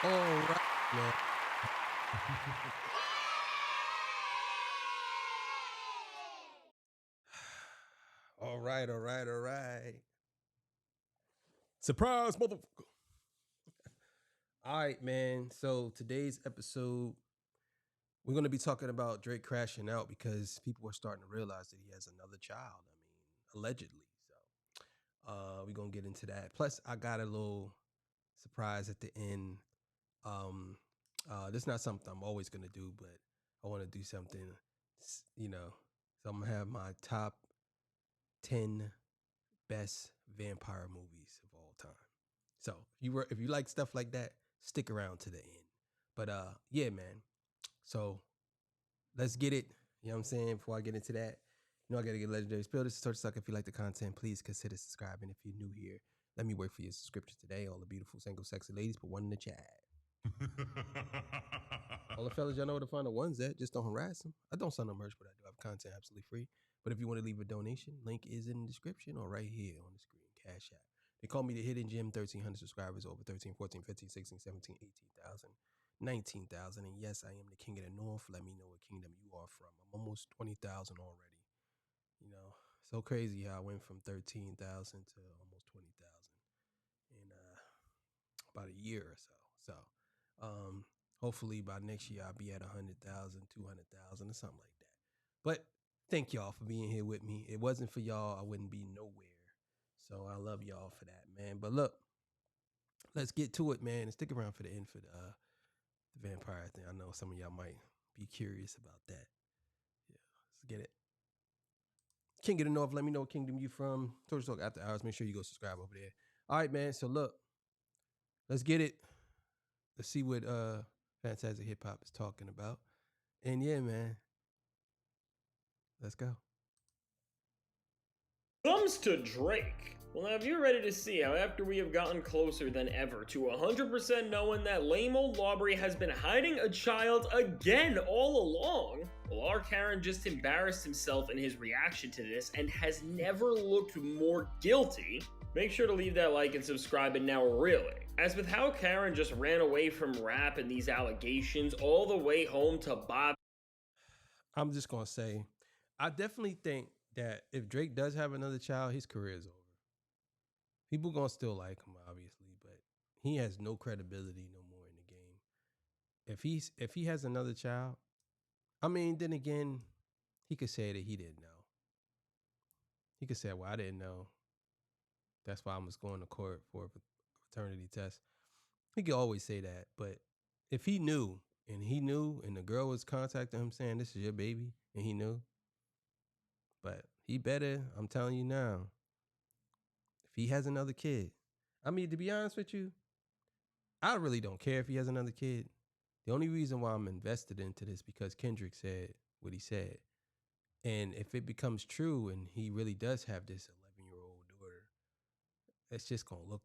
All right, man. All right, all right, all right. Surprise, motherfucker. All right, man. So today's episode, we're going to be talking about Drake crashing out because people are starting to realize that he has another child. I mean, allegedly. So we're going to get into that. Plus, I got a little surprise at the end. This is not something I'm always going to do, but I want to do something, you know. So I'm going to have my top 10 best vampire movies of all time. So if you like stuff like that, stick around to the end. But yeah, man. So let's get it. You know what I'm saying? Before I get into that, I gotta get legendary spill. This is Torch Suck. If you like the content, please consider subscribing. If you're new here, let me wait for your subscription today. All the beautiful, single, sexy ladies, put one in the chat. All the fellas, y'all know where to find the ones at. Just don't harass them. I don't sell no merch, but I do have content absolutely free. But if you want to leave a donation, link is in the description or right here on the screen. Cash App. They call me the Hidden Gem. 1,300 subscribers, over 13, 14, 15, 16, 17, 18,000, 19,000. And yes, I am the king of the north. Let me know what kingdom you are from. I'm almost 20,000 already. You know, so crazy how I went from 13,000 to almost 20,000 in about a year or so. So, hopefully by next year I'll be at 100,000, 200,000 or something like that. But thank y'all for being here with me. It wasn't for y'all, I wouldn't be nowhere. So I love y'all for that, man. But look, let's get to it, man. And stick around for the end for the vampire thing. I know some of y'all might be curious about that. Yeah, let's get it. King of the North, let me know what kingdom you from. Torch Talk After Hours. Make sure you go subscribe over there. All right, man. So look, let's get it. Let's see what Fantastic Hip Hop is talking about. And yeah, man, let's go. Comes to Drake. Well, now if you're ready to see how after we have gotten closer than ever to 100% knowing that lame old Laubrey has been hiding a child again all along, well, our Karen just embarrassed himself in his reaction to this and has never looked more guilty. Make sure to leave that like and subscribe, and now really. As with how Karen just ran away from rap and these allegations all the way home to Bob. I'm just going to say, I definitely think that if Drake does have another child, his career is over. People going to still like him, obviously, but he has no credibility no more in the game. If he has another child, I mean, then again, he could say that he didn't know. He could say, well, I didn't know. That's why I was going to court for a paternity test. He could always say that. But if he knew, and the girl was contacting him saying, this is your baby, and he knew, but he better, I'm telling you now, if he has another kid, I mean, to be honest with you, I really don't care if he has another kid. The only reason why I'm invested into this because Kendrick said what he said. And if it becomes true and he really does have this 11-year-old daughter, it's just going to look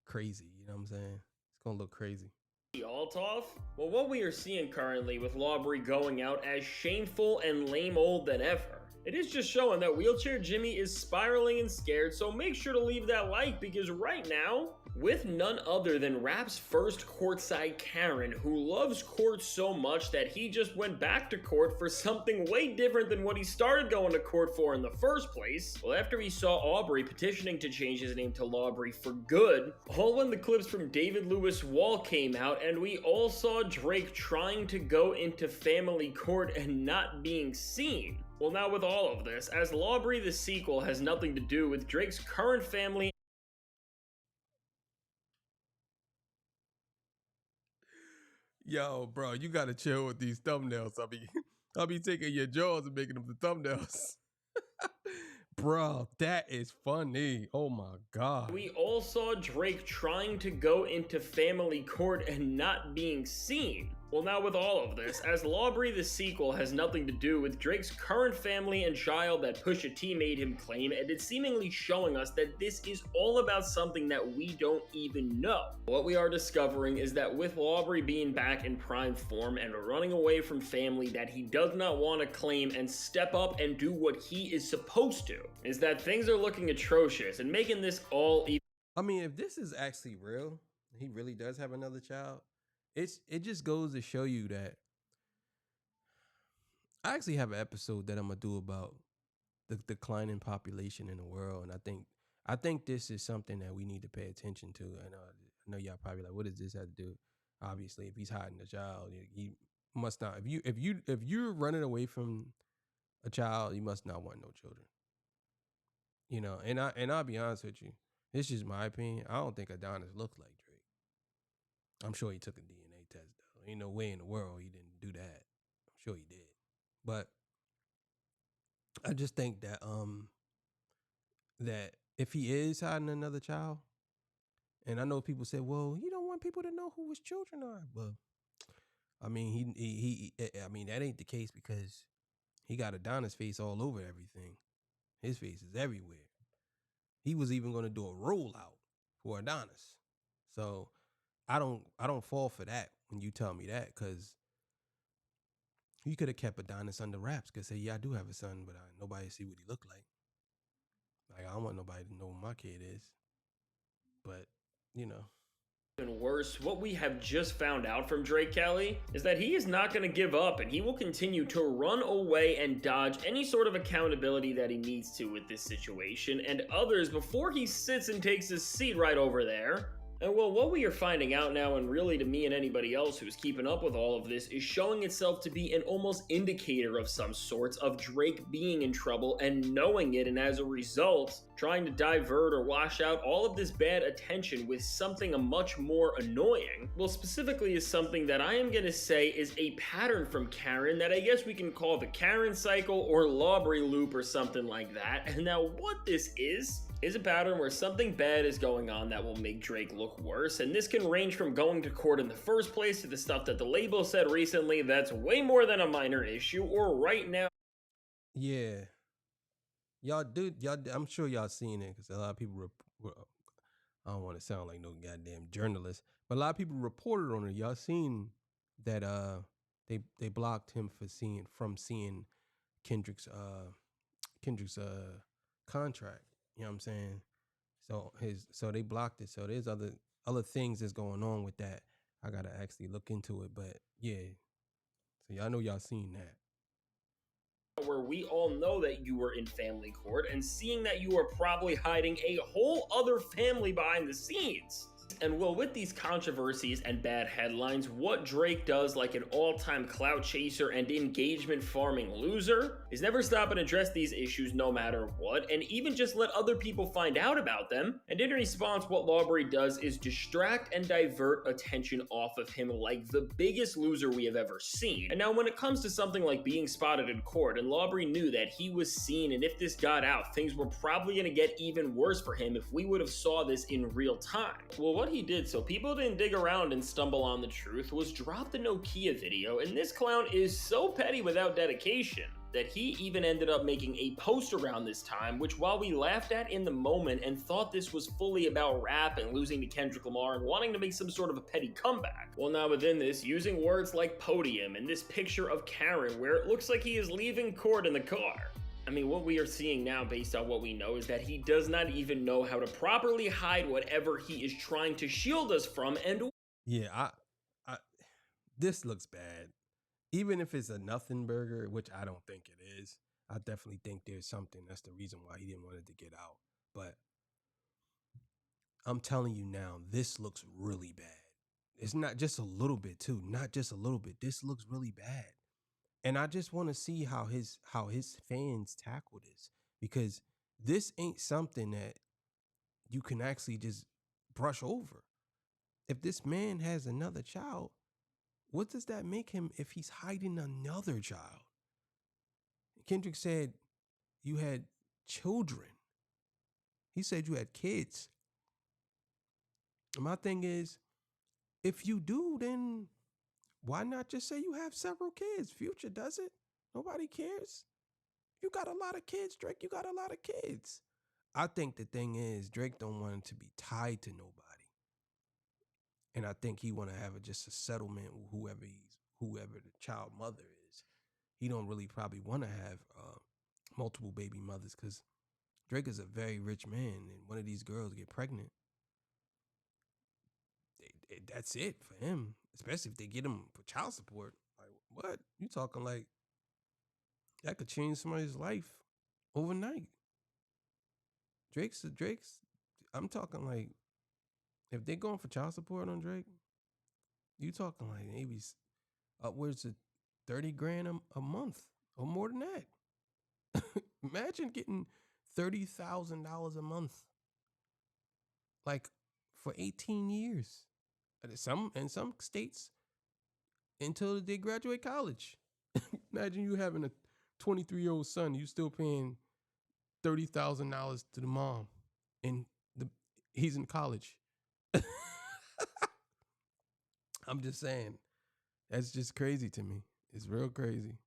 crazy. You know what I'm saying? It's going to look crazy. Altoff? Well, what we are seeing currently with Laubrey going out as shameful and lame old than ever. It is just showing that Wheelchair Jimmy is spiraling and scared, so make sure to leave that like, because right now, with none other than rap's first courtside Karen, who loves court so much that he just went back to court for something way different than what he started going to court for in the first place. Well, after he saw Aubrey petitioning to change his name to Laubrey for good, all when the clips from David Lewis Wall came out and we all saw Drake trying to go into family court and not being seen. Well, now with all of this, as Laubrey the sequel has nothing to do with Drake's current family. Yo, bro, you gotta chill with these thumbnails. I'll be taking your jaws and making them the thumbnails. Bro, that is funny. Oh my God. We all saw Drake trying to go into family court and not being seen. Well, now with all of this, as Laubrey the sequel has nothing to do with Drake's current family and child that Pusha T made him claim, and it's seemingly showing us that this is all about something that we don't even know. What we are discovering is that with Laubrey being back in prime form and running away from family that he does not want to claim and step up and do what he is supposed to, is that things are looking atrocious and making this all I mean, if this is actually real, he really does have another child, it just goes to show you that I actually have an episode that I'm gonna do about the declining population in the world, and I think this is something that we need to pay attention to. And I know y'all probably like, what does this have to do? Obviously, if he's hiding a child, he must not. If you're running away from a child, you must not want no children. You know, and I'll be honest with you, this is my opinion. I don't think Adonis looked like Drake. I'm sure he took a DNA test though. Ain't no way in the world he didn't do that. I'm sure he did, but I just think that if he is hiding another child, and I know people say, well, he don't want people to know who his children are. Well, I mean, I mean, that ain't the case because he got Adonis face all over everything. His face is everywhere. He was even going to do a rollout for Adonis. So I don't fall for that when you tell me that, because you could have kept Adonis under wraps. Could say, yeah, I do have a son, but nobody see what he looked like. Like, I don't want nobody to know who my kid is. But you know, Even worse, what we have just found out from Drake Kelly is that he is not going to give up and he will continue to run away and dodge any sort of accountability that he needs to with this situation and others before he sits and takes his seat right over there. And well, what we are finding out now, and really to me and anybody else who's keeping up with all of this, is showing itself to be an almost indicator of some sorts of Drake being in trouble and knowing it, and as a result, trying to divert or wash out all of this bad attention with something much more annoying. Well, specifically is something that I am going to say is a pattern from Karen that I guess we can call the Karen cycle or Lawbury loop or something like that. And now what this is a pattern where something bad is going on that will make Drake look worse, and this can range from going to court in the first place to the stuff that the label said recently that's way more than a minor issue, or right now. yeah, y'all. I'm sure y'all seen it because a lot of people. I don't want to sound like no goddamn journalist, but a lot of people reported on it. Y'all seen that? They blocked him for seeing Kendrick's Kendrick's contract. You know what I'm saying? So they blocked it. So there's other things that's going on with that. I gotta actually look into it. But yeah. So y'all know y'all seen that. Where we all know that you were in family court and seeing that you are probably hiding a whole other family behind the scenes. And well, with these controversies and bad headlines, what Drake does like an all-time clout chaser and engagement farming loser is never stop and address these issues no matter what, and even just let other people find out about them. And in response, what Lawbury does is distract and divert attention off of him like the biggest loser we have ever seen. And now when it comes to something like being spotted in court, and Lawbury knew that he was seen, and if this got out, things were probably going to get even worse for him if we would have saw this in real time. Well, what he did so people didn't dig around and stumble on the truth was drop the Nokia video, and this clown is so petty without dedication that he even ended up making a post around this time, which while we laughed at in the moment and thought this was fully about rap and losing to Kendrick Lamar and wanting to make some sort of a petty comeback, well, now within this, using words like podium and this picture of Karen where it looks like he is leaving court in the car. I mean, what we are seeing now, based on what we know, is that he does not even know how to properly hide whatever he is trying to shield us from, and Yeah, I this looks bad. Even if it's a nothing burger, which I don't think it is, I definitely think there's something. That's the reason why he didn't want it to get out. But I'm telling you now, this looks really bad. It's not just a little bit too, not just a little bit. This looks really bad. And I just want to see how his fans tackle this, because this ain't something that you can actually just brush over. If this man has another child, what does that make him if he's hiding another child? Kendrick said you had children. He said you had kids. And my thing is, if you do, then why not just say you have several kids? Future does it. Nobody cares. You got a lot of kids, Drake. You got a lot of kids. I think the thing is, Drake don't want it to be tied to nobody. And I think he want to have just a settlement with whoever the child mother is. He don't really probably want to have multiple baby mothers, because Drake is a very rich man, and one of these girls get pregnant, that's it for him. Especially if they get him for child support. Like, what you talking like? That could change somebody's life overnight. Drake's. I'm talking like if they're going for child support on Drake, you talking like maybe upwards of 30 grand a month or more than that. Imagine getting $30,000 a month, like for 18 years. In some states until they graduate college. Imagine you having a 23-year-old son, you still paying $30,000 to the mom, and he's in college. I'm just saying, that's just crazy to me. It's real crazy.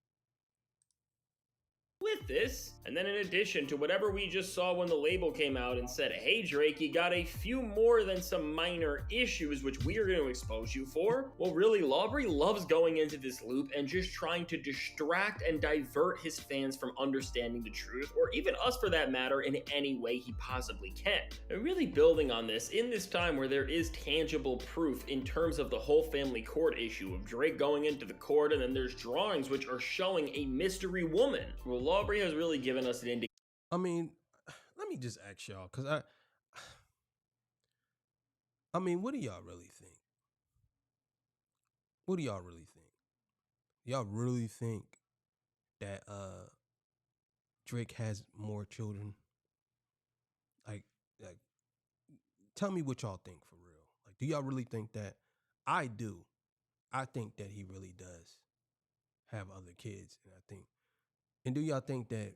With this, and then in addition to whatever we just saw when the label came out and said, hey Drake, you got a few more than some minor issues which we are going to expose you for, well really Lawbury loves going into this loop and just trying to distract and divert his fans from understanding the truth, or even us for that matter, in any way he possibly can. And really building on this in this time where there is tangible proof in terms of the whole family court issue of Drake going into the court, and then there's drawings which are showing a mystery woman. Well, Lawbury has really given us an indication. I mean, let me just ask y'all, because I mean, what do y'all really think? What do y'all really think? Y'all really think that Drake has more children? Like, tell me what y'all think for real. Like, do y'all really think that? I do. I think that he really does have other kids, and do y'all think that?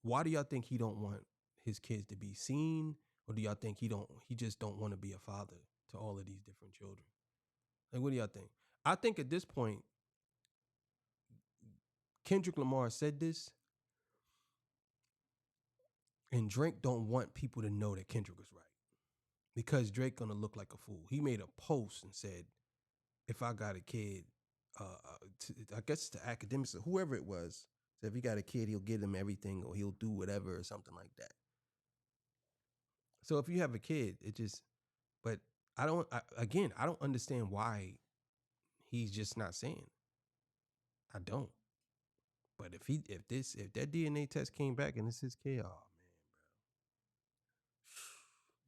Why do y'all think he don't want his kids to be seen, or do y'all think he just don't want to be a father to all of these different children? Like, what do y'all think? I think at this point, Kendrick Lamar said this, and Drake don't want people to know that Kendrick was right, because Drake gonna look like a fool. He made a post and said, if I got a kid, I guess to academics or whoever it was, so if he got a kid, he'll give him everything or he'll do whatever or something like that. So if you have a kid, but I don't understand why he's just not saying. I don't. But if that DNA test came back and it's his kid, oh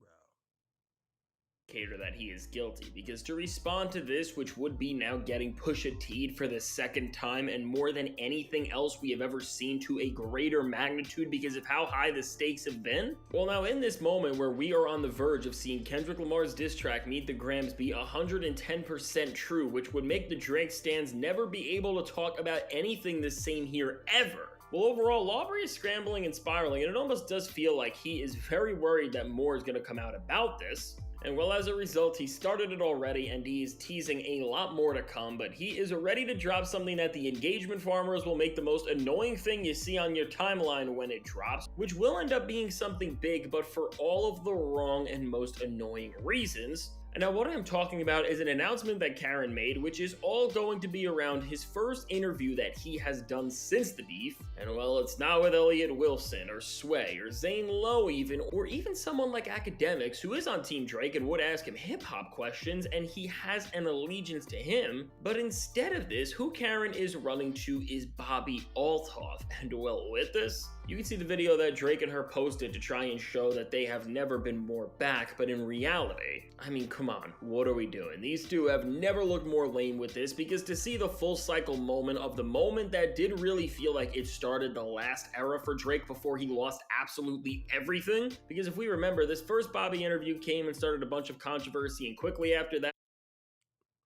man, That he is guilty, because to respond to this, which would be now getting Pusha T'd for the second time, and more than anything else we have ever seen to a greater magnitude because of how high the stakes have been, well now in this moment where we are on the verge of seeing Kendrick Lamar's diss track Meet the Grams be 110% true, which would make the Drake stans never be able to talk about anything the same here ever. Well, overall, Lawbury is scrambling and spiraling, and it almost does feel like he is very worried that more is going to come out about this. And well, as a result, he started it already, and he is teasing a lot more to come, but he is ready to drop something that the engagement farmers will make the most annoying thing you see on your timeline when it drops, which will end up being something big, but for all of the wrong and most annoying reasons. And now what I'm talking about is an announcement that Karen made, which is all going to be around his first interview that he has done since the beef. And well, it's not with Elliott Wilson or Sway or Zane Lowe even, or even someone like Academics, who is on Team Drake and would ask him hip-hop questions, and he has an allegiance to him. But instead of this, who Karen is running to is Bobby Althoff. And well, with this, you can see the video that Drake and her posted to try and show that they have never been more back, but in reality, I mean, come on, what are we doing? These two have never looked more lame with this, because to see the full cycle moment of the moment that did really feel like it started the last era for Drake before he lost absolutely everything, because if we remember, this first Bobby interview came and started a bunch of controversy, and quickly after that,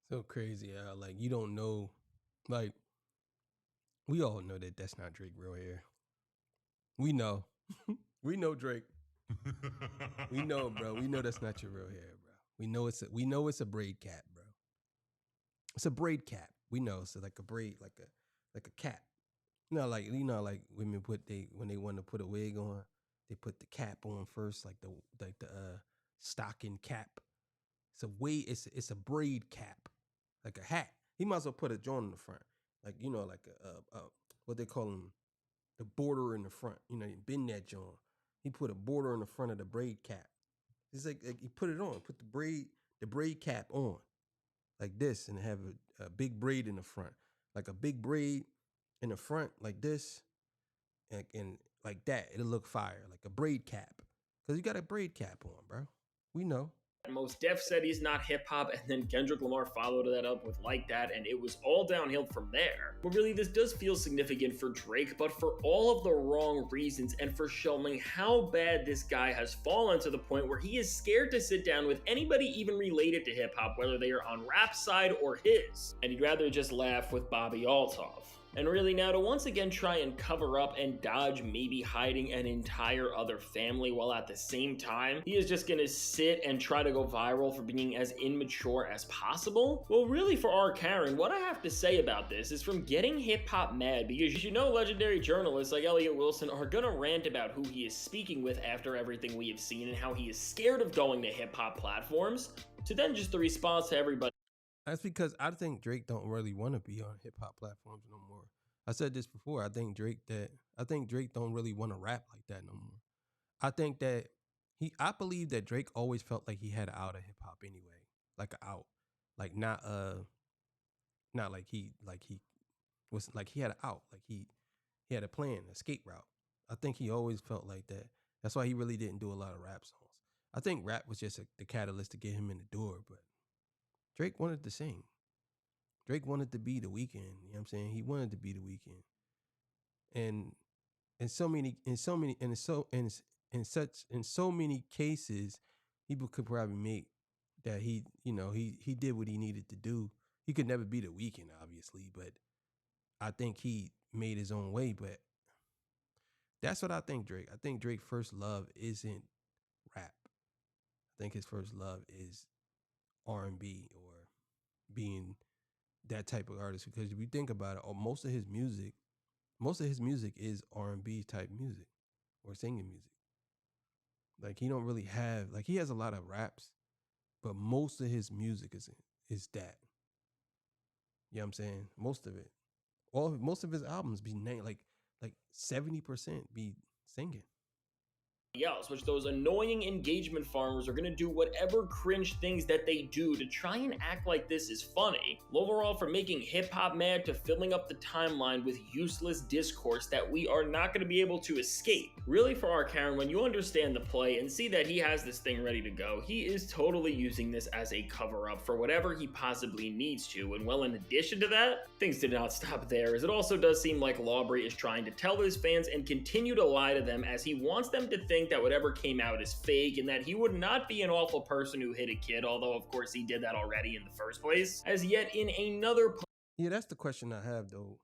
so crazy how like you don't know, like we all know that that's not Drake real hair. We know. We know Drake. We know, bro. We know that's not your real hair, bro. We know it's a braid cap, bro. It's a braid cap. We know. So like a braid, like a cap. Like women when they want to put a wig on, they put the cap on first, like the stocking cap. It's a braid cap, like a hat. He might as well put a joint in the front, like like a what they call them, the border in the front. You bend that joint. He put a border in the front of the braid cap. It's like he put it on, put the braid cap on. like this, and have a big braid in the front, like a big braid in the front, like this, and like that. It'll look fire, like a braid cap, because you got a braid cap on, bro. We know. Mos Def said he's not hip hop, and then Kendrick Lamar followed that up with Like That, and it was all downhill from there. But really, this does feel significant for Drake, but for all of the wrong reasons, and for showing how bad this guy has fallen to the point where he is scared to sit down with anybody even related to hip hop, whether they are on rap side or his, and he'd rather just laugh with Bobby Althoff. And really now to once again try and cover up and dodge maybe hiding an entire other family while at the same time he is just gonna sit and try to go viral for being as immature as possible? Well, really for R. Karen, what I have to say about this is from getting hip hop mad, because you know legendary journalists like Elliot Wilson are gonna rant about who he is speaking with after everything we have seen and how he is scared of going to hip hop platforms, to then just the response to everybody. That's because I think Drake don't really want to be on hip hop platforms no more. I said this before. I think Drake don't really want to rap like that no more. I think that I believe that Drake always felt like he had an out of hip hop anyway, like an out, like not like he was like he had an out, like he had a plan, a escape route. I think he always felt like that. That's why he really didn't do a lot of rap songs. I think rap was just the catalyst to get him in the door, but Drake wanted to sing. Drake wanted to be The Weeknd. You know what I'm saying? He wanted to be The Weeknd. And in so many cases, people could probably make that he did what he needed to do. He could never be The Weeknd, obviously, but I think he made his own way. But that's what I think, Drake. I think Drake's first love isn't rap. I think his first love is R&B or being that type of artist, because if you think about it, most of his music is R&B type music or singing music. Like he don't really have, like he has a lot of raps, but most of his music is that. You know what I'm saying? Most of it. Most of his albums be like 70% be singing else, which those annoying engagement farmers are gonna do whatever cringe things that they do to try and act like this is funny. Overall, from making hip-hop mad to filling up the timeline with useless discourse that we are not gonna be able to escape. Really, for our Karen, when you understand the play and see that he has this thing ready to go, he is totally using this as a cover-up for whatever he possibly needs to. And well, in addition to that, things did not stop there, as it also does seem like Lawbury is trying to tell his fans and continue to lie to them, as he wants them to think that whatever came out is fake and that he would not be an awful person who hit a kid, although of course he did that already in the first place. As yet in another Yeah, that's the question I have though.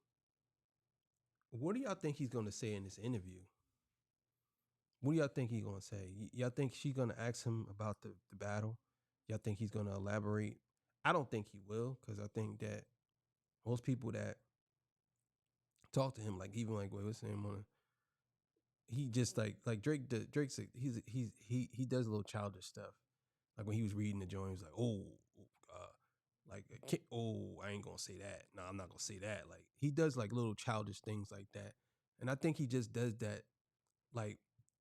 What do y'all think he's gonna say in this interview? What do y'all think he's gonna say? Y'all think she's gonna ask him about the battle? Y'all think he's gonna elaborate? I don't think he will, because I think that most people that talk to him, like even like what was saying on, he just like Drake's he does a little childish stuff. Like when he was reading the joint, he was like, I ain't gonna say that. No, I'm not gonna say that. Like he does like little childish things like that, and I think he just does that. Like,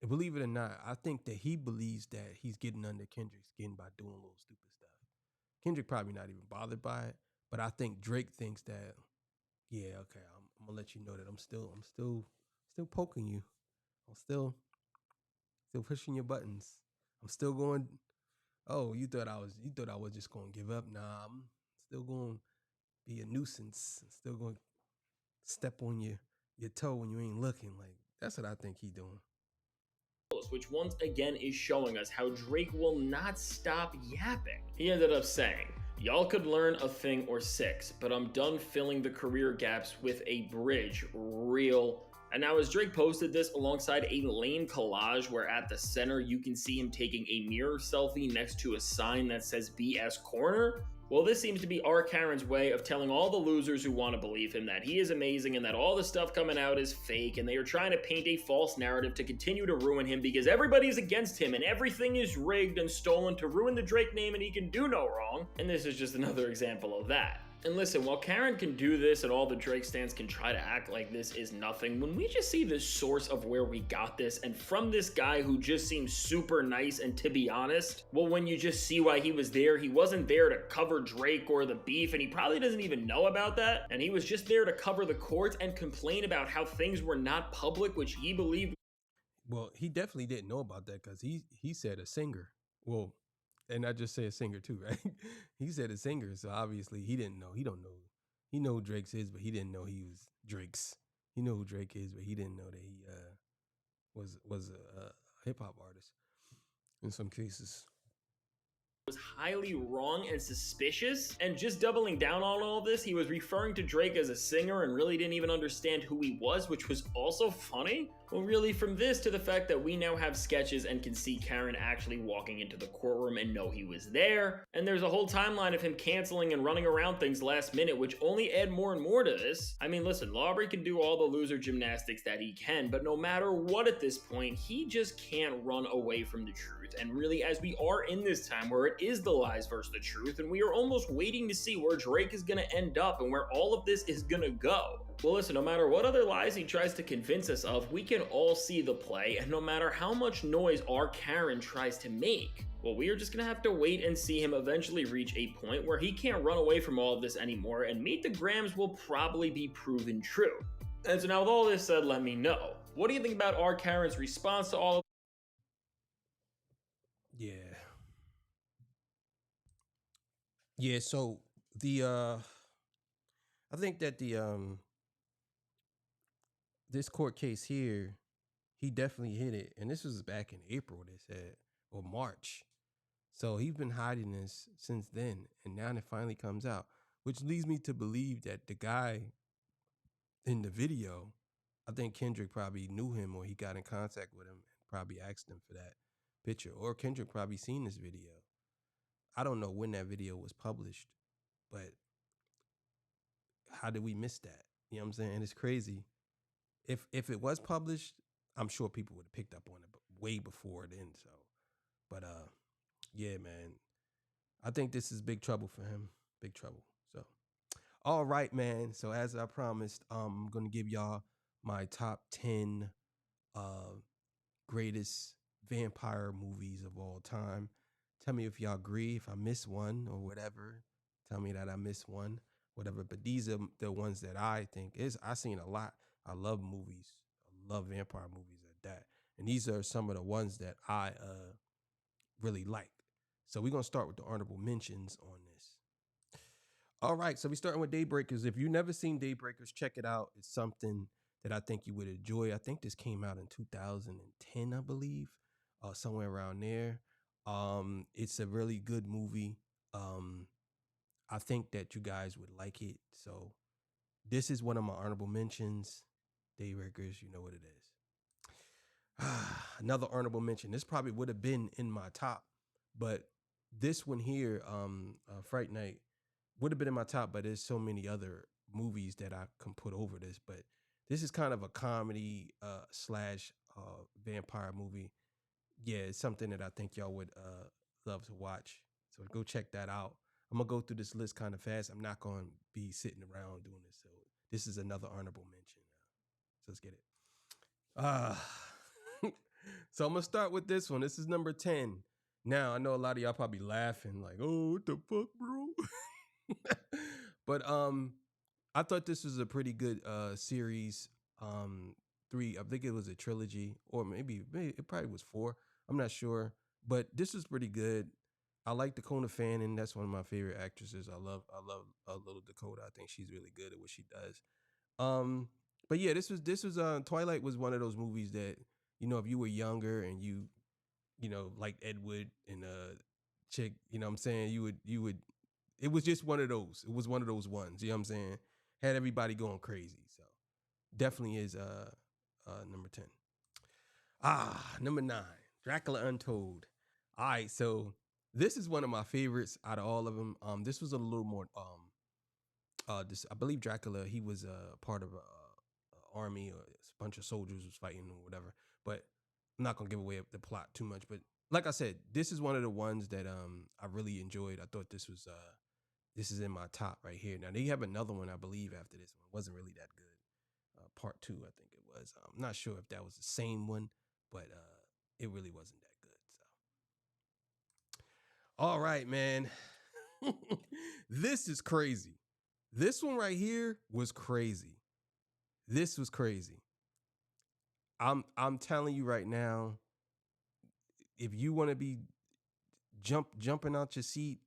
believe it or not, I think that he believes that he's getting under Kendrick's skin by doing a little stupid stuff. Kendrick probably not even bothered by it, but I think Drake thinks that, yeah, okay, I'm gonna let you know that I'm still poking you. I'm still pushing your buttons. I'm still going. Oh, you thought I was just gonna give up? Nah, I'm still going to be a nuisance. I'm still going to step on your toe when you ain't looking. Like that's what I think he doing. Which once again is showing us how Drake will not stop yapping. He ended up saying, "Y'all could learn a thing or six, but I'm done filling the career gaps with a bridge, real." And now as Drake posted this alongside a lame collage where at the center you can see him taking a mirror selfie next to a sign that says BS Corner, well, this seems to be R. Karen's way of telling all the losers who want to believe him that he is amazing and that all the stuff coming out is fake, and they are trying to paint a false narrative to continue to ruin him because everybody's against him and everything is rigged and stolen to ruin the Drake name and he can do no wrong. And this is just another example of that. And listen, while Karen can do this and all the Drake stands can try to act like this is nothing, when we just see the source of where we got this and from this guy who just seems super nice, and to be honest, well, when you just see why he was there, he wasn't there to cover Drake or the beef, and he probably doesn't even know about that. And he was just there to cover the courts and complain about how things were not public, which he believed. Well, he definitely didn't know about that because he said a singer. Well, and I just say a singer too, right? He said a singer, so obviously he didn't know. He don't know. He know who Drake's is, but he didn't know he was Drake's. He know who Drake is, but he didn't know that he was a hip hop artist in some cases. Was highly wrong and suspicious. And just doubling down on all this, he was referring to Drake as a singer and really didn't even understand who he was, which was also funny. Well, really, from this to the fact that we now have sketches and can see Karen actually walking into the courtroom and know he was there. And there's a whole timeline of him canceling and running around things last minute, which only add more and more to this. I mean, listen, Laubrey can do all the loser gymnastics that he can, but no matter what at this point, he just can't run away from the truth. And really, as we are in this time where it is the lies versus the truth, and we are almost waiting to see where Drake is going to end up and where all of this is going to go. Well, listen, no matter what other lies he tries to convince us of, we can all see the play, and no matter how much noise our Karen tries to make, well, we are just gonna have to wait and see him eventually reach a point where he can't run away from all of this anymore, and Meet the Grams will probably be proven true. And so now with all this said, let me know. What do you think about our Karen's response to all of Yeah. Yeah, so the I think that the this court case here, he definitely hit it. And this was back in April, they said, or March. So he's been hiding this since then. And now it finally comes out, which leads me to believe that the guy in the video, I think Kendrick probably knew him or he got in contact with him and probably asked him for that picture. Or Kendrick probably seen this video. I don't know when that video was published, but how did we miss that? You know what I'm saying? It's crazy. If it was published, I'm sure people would have picked up on it way before then. So, but yeah, man, I think this is big trouble for him. Big trouble. So, all right, man. So as I promised, I'm gonna give y'all my top 10 uh greatest vampire movies of all time. Tell me if y'all agree, if I miss one or whatever. Tell me that I miss one, whatever. But these are the ones that I think is I seen a lot. I love movies. I love vampire movies at that. And these are some of the ones that I really like. So we're gonna start with the honorable mentions on this. All right, so we starting with Daybreakers. If you've never seen Daybreakers, check it out. It's something that I think you would enjoy. I think this came out in 2010, I believe, somewhere around there. It's a really good movie. I think that you guys would like it. So this is one of my honorable mentions. Daybreakers, you know what it is. Another honorable mention. This probably would have been in my top, but this one here, Fright Night, would have been in my top, but there's so many other movies that I can put over this. But this is kind of a comedy slash vampire movie. Yeah, it's something that I think y'all would love to watch. So go check that out. I'm gonna go through this list kind of fast. I'm not gonna be sitting around doing this. So this is another honorable mention. So let's get it. Uh so I'm gonna start with this one. This is number 10. Now I know a lot of y'all probably laughing, like, oh, what the fuck, bro? But I thought this was a pretty good series. Three, I think it was a trilogy, or maybe it probably was four. I'm not sure, but this was pretty good. I like Dakota Fanning. That's one of my favorite actresses. I love little Dakota. I think she's really good at what she does. Um, but yeah, this was Twilight was one of those movies that, if you were younger and you like Ed Wood and chick, what I'm saying, you would it was just one of those. It was one of those ones, you know what I'm saying? Had everybody going crazy. So definitely is number 10. Number 9, Dracula Untold. All right, so this is one of my favorites out of all of them. This was a little more this, I believe Dracula, he was part of a army or a bunch of soldiers was fighting or whatever. But I'm not gonna give away the plot too much. But like I said, this is one of the ones that I really enjoyed. I thought this was this is in my top right here. Now they have another one, I believe, after this one. It wasn't really that good. Part two, I think it was. I'm not sure if that was the same one, but it really wasn't that good. So, all right, man. This is crazy. This one right here was crazy. This was crazy. I'm telling you right now, if you want to be jumping out your seat,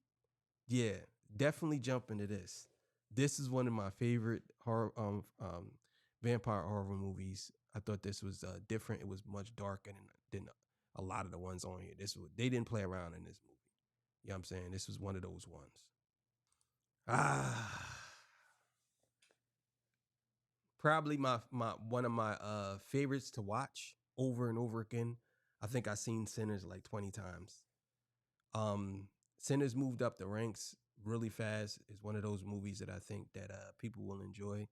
yeah, definitely jump into this. This is one of my favorite horror vampire horror movies. I thought this was different. It was much darker than a lot of the ones on here. They didn't play around in this movie. You know what I'm saying? This was one of those ones. Ah, probably my one of my favorites to watch over and over again. I think I've seen Sinners like 20 times. Sinners moved up the ranks really fast. It's one of those movies that I think that people will enjoy.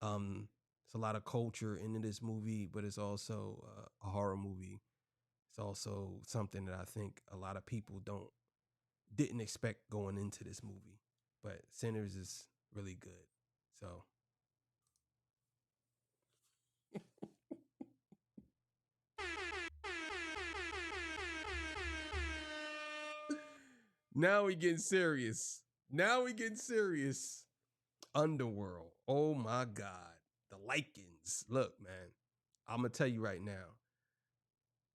It's a lot of culture into this movie, but it's also a horror movie. It's also something that I think a lot of people didn't expect going into this movie. But Sinners is really good. So now we getting serious. Now we getting serious. Underworld. Oh my God. The Lycans. Look, man. I'm gonna tell you right now.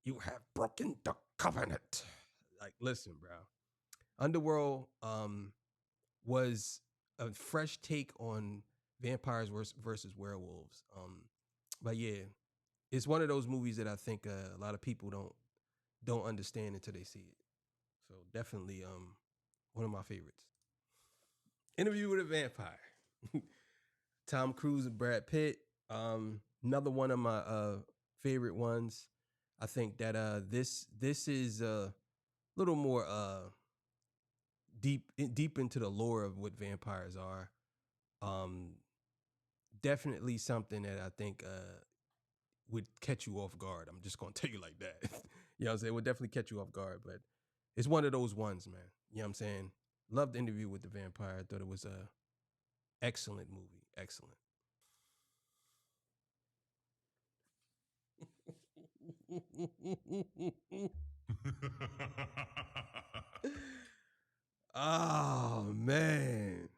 You have broken the covenant. Like, listen, bro. Underworld was a fresh take on vampires versus werewolves. But yeah, it's one of those movies that I think a lot of people don't understand until they see it. So definitely one of my favorites. Interview with a Vampire. Tom Cruise and Brad Pitt. Another one of my favorite ones. I think that this is a little more deep into the lore of what vampires are. Um, Definitely something that I think would catch you off guard. I'm just gonna tell you like that. You know what I'm saying? It would definitely catch you off guard, but it's one of those ones, man. You know what I'm saying? Loved the Interview with the Vampire. I thought it was a excellent movie. Excellent. Oh man.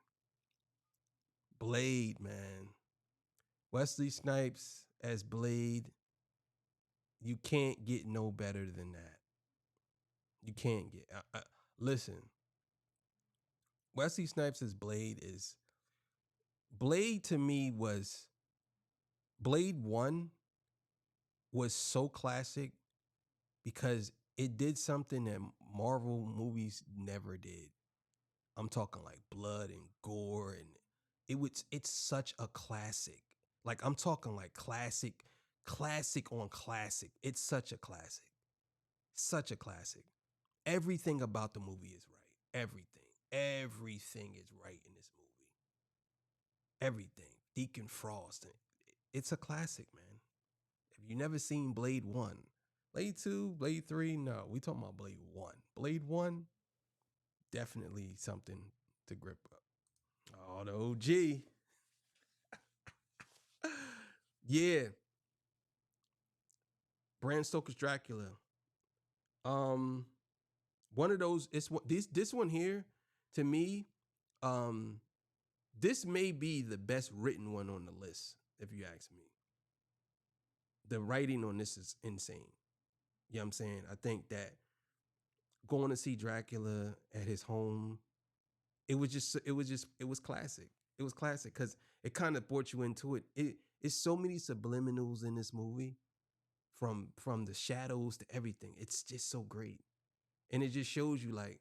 Blade, man. Wesley Snipes as Blade. You can't get no better than that. You can't get. Listen, Wesley Snipes as Blade is. Blade to me was. Blade 1 was so classic because it did something that Marvel movies never did. I'm talking like blood and gore, and it's such a classic. Like I'm talking like classic on classic. It's such a classic. Such a classic. Everything about the movie is right. Everything is right in this movie. Everything. Deacon Frost. It's a classic, man. If you never seen Blade 1, Blade 2, Blade 3, no, we talking about Blade 1. Blade 1, definitely something to grip up. Oh, the OG. Yeah. Bram Stoker's Dracula. Um, One of those. It's this one here. To me, um, this may be the best written one on the list. If you ask me, the writing on this is insane. You know what I'm saying? I think that going to see Dracula at his home, it was classic. It was classic because it kind of brought you into it. It's so many subliminals in this movie, from the shadows to everything. It's just so great, and it just shows you like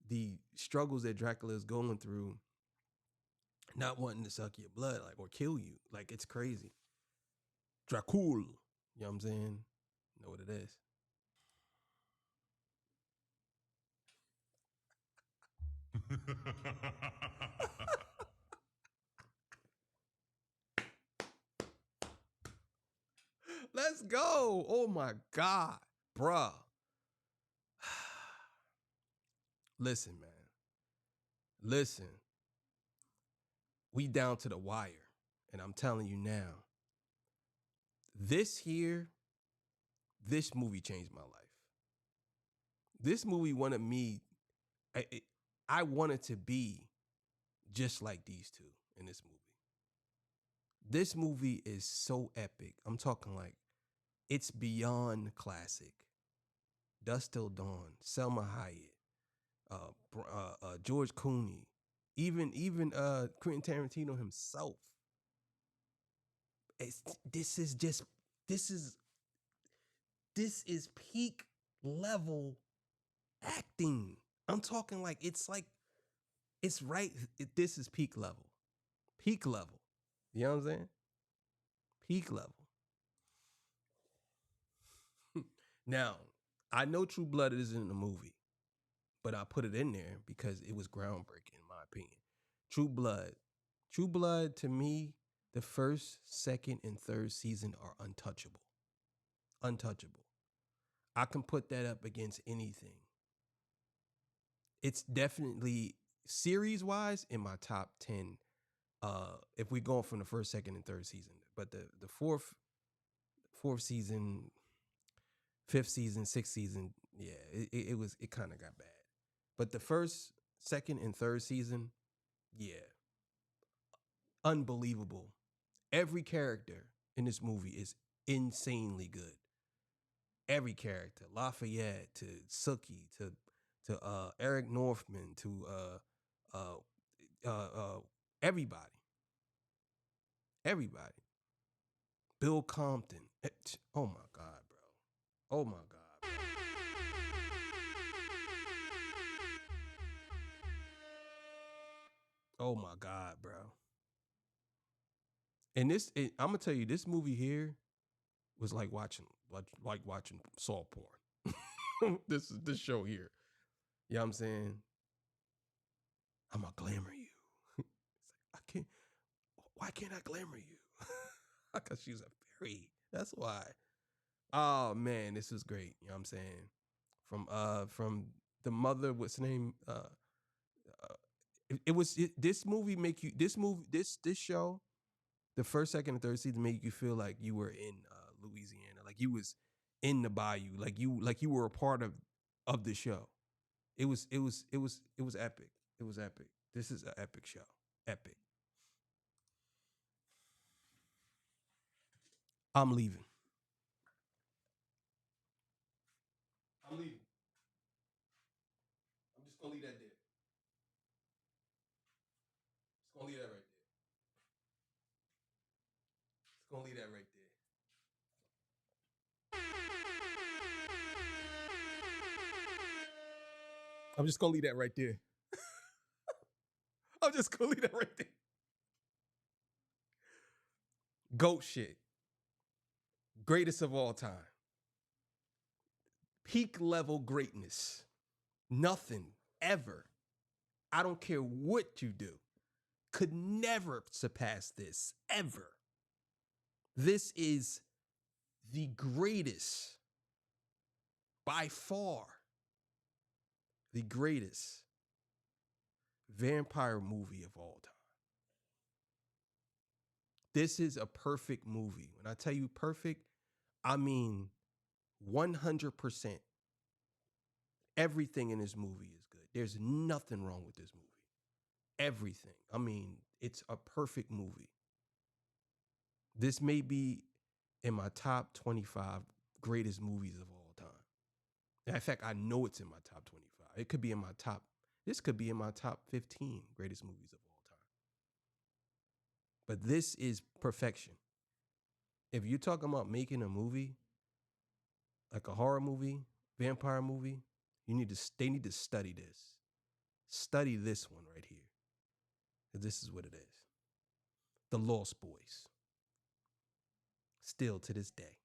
the struggles that Dracula is going through, not wanting to suck your blood like or kill you. Like it's crazy. Dracula, you know what I'm saying? You know what it is. Let's go. Oh my God, bruh. Listen, man. Listen, we down to the wire. And I'm telling you now, this here, this movie changed my life. This movie wanted me, I, I wanted to be just like these two in this movie. This movie is so epic. I'm talking like it's beyond classic. Dust Till Dawn, Selma Hayek, George Clooney, even Quentin Tarantino himself. It's, this is just this is this is peak level acting. I'm talking like it's right. This is peak level, peak level. You know what I'm saying? Peak level. Now, I know True Blood isn't a movie, but I put it in there because it was groundbreaking in my opinion. True Blood. True Blood to me, the first, second, and third season are untouchable. Untouchable. I can put that up against anything. It's definitely series wise in my top 10. If we're going from the first, second, and third season. But the fourth season, fifth season, sixth season, yeah, it kind of got bad. But the first, second, and third season, yeah, unbelievable. Every character in this movie is insanely good. Every character, Lafayette to Sookie to Eric Northman to everybody, everybody. Bill Compton. Oh my God, bro. Oh my God, bro. Oh my God, bro. And I'm gonna tell you, this movie here was like watching soft porn. This show here. You know what I'm saying? I'm gonna glamour you. I can't. Why can't I glamour you? Because she's a fairy. That's why. Oh man, this is great. You know what I'm saying? From the mother, what's the name? This movie make you this show, the first, second, and third season make you feel like you were in Louisiana, like you was in the bayou, like you were a part of the show. It was epic. It was epic. This is an epic show. Epic. I'm leaving. I'm leaving. I'm just gonna leave that there. Just gonna leave that right there. Just gonna leave that right there. I'm just gonna leave that right there. I'm just gonna leave that right there. Goat shit. Greatest of all time. Peak level greatness. Nothing ever. I don't care what you do. Could never surpass this. Ever. This is the greatest. By far. The greatest vampire movie of all time. This is a perfect movie. When I tell you perfect, I mean 100%. Everything in this movie is good. There's nothing wrong with this movie. Everything. I mean, it's a perfect movie. This may be in my top 25 greatest movies of all time. In fact, I know it's in my top 25. It could be in my top, this could be in my top 15 greatest movies of all time. But this is perfection. If you're talking about making a movie, like a horror movie, vampire movie, they need to study this. Study this one right here. This is what it is. The Lost Boys. Still to this day.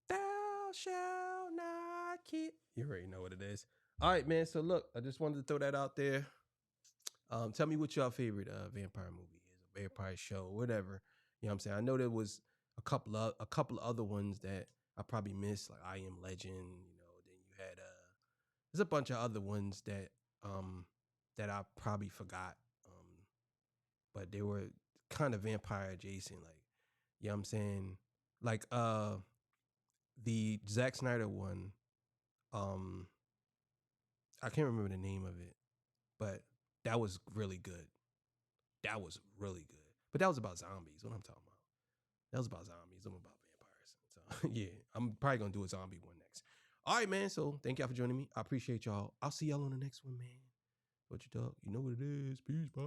Thou shalt not kill. You already know what it is. All right, man. So look, I just wanted to throw that out there. Tell me what your favorite vampire movie is, a vampire show, whatever. You know what I'm saying? I know there was a couple of other ones that I probably missed, like I Am Legend. You know, then you had There's a bunch of other ones that I probably forgot. But they were kind of vampire adjacent, like, you know what I'm saying? Like the Zack Snyder one, um, I can't remember the name of it, but that was really good. That was really good. But that was about zombies. What I'm talking about. That was about zombies. I'm about vampires. So yeah, I'm probably gonna do a zombie one next. All right, man. So thank y'all for joining me. I appreciate y'all. I'll see y'all on the next one, man. What you talk? You know what it is. Peace, bye.